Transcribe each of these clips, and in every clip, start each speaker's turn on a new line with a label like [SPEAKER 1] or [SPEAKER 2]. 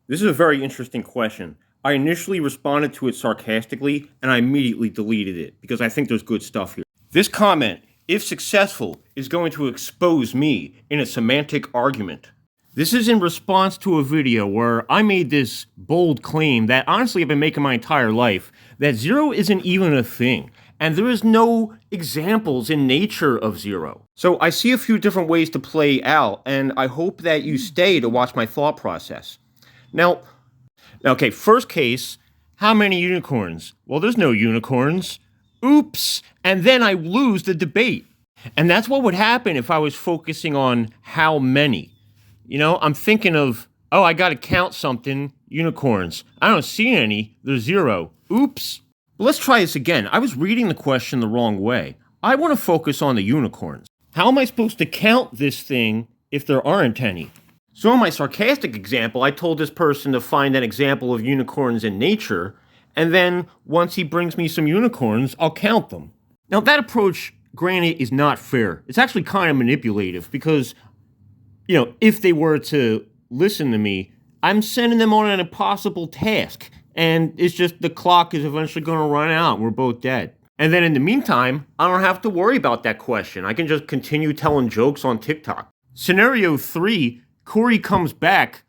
[SPEAKER 1] This is a very interesting question. I initially responded to it sarcastically, and I immediately deleted it because I think there's good stuff here. This comment, if successful, is going to expose me in a semantic argument. This is in response to a video where I made this bold claim that honestly I've been making my entire life, that zero isn't even a thing, and there is no examples in nature of zero. So I see a few different ways to play out, and I hope that you stay to watch my thought process. Now, okay, first case, how many unicorns? Well, there's no unicorns. Oops, and then I lose the debate. And that's what would happen if I was focusing on how many. You know, I'm thinking of, oh, I got to count something, unicorns. I don't see any, there's zero. Oops. But let's try this again. I was reading the question the wrong way. I want to focus on the unicorns. How am I supposed to count this thing if there aren't any? So in my sarcastic example, I told this person to find an example of unicorns in nature, and then once he brings me some unicorns, I'll count them. Now that approach, granted, is not fair. It's actually kind of manipulative because, you know, if they were to listen to me, I'm sending them on an impossible task, and it's just the clock is eventually going to run out and we're both dead. And then in the meantime, I don't have to worry about that question. I can just continue telling jokes on TikTok. Scenario 3, Corey comes back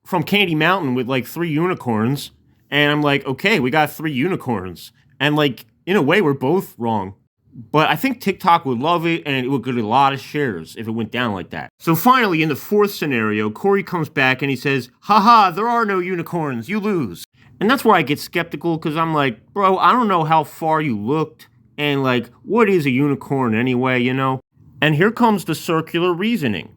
[SPEAKER 1] from Candy Mountain with like 3 unicorns, and I'm like, okay, we got 3 unicorns. And like, in a way, we're both wrong. But I think TikTok would love it, and it would get a lot of shares if it went down like that. So finally, in the 4th scenario, Corey comes back and he says, haha, there are no unicorns, you lose. And that's where I get skeptical, because I'm like, bro, I don't know how far you looked, and like, what is a unicorn anyway, you know? And here comes the circular reasoning,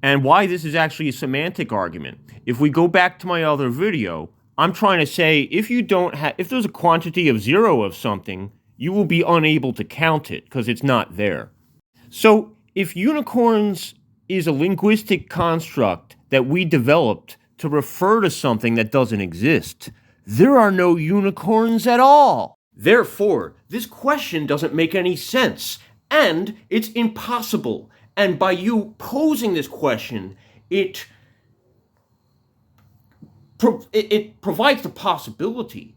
[SPEAKER 1] and why this is actually a semantic argument. If we go back to my other video, I'm trying to say, if there's a quantity of 0 of something, you will be unable to count it because it's not there. So if unicorns is a linguistic construct that we developed to refer to something that doesn't exist, there are no unicorns at all. Therefore, this question doesn't make any sense, and it's impossible. And by you posing this question, it provides the possibility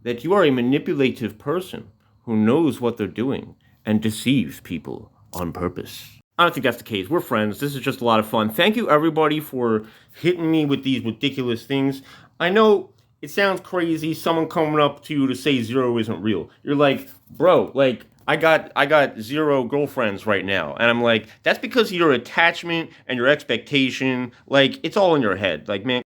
[SPEAKER 1] that you are a manipulative person who knows what they're doing and deceives people on purpose. I don't think that's the case. We're friends. This is just a lot of fun. Thank you, everybody, for hitting me with these ridiculous things. I know it sounds crazy, someone coming up to you to say 0 isn't real. You're like, bro, like, I got 0 girlfriends right now. And I'm like, that's because of your attachment and your expectation. Like, it's all in your head. Like, man,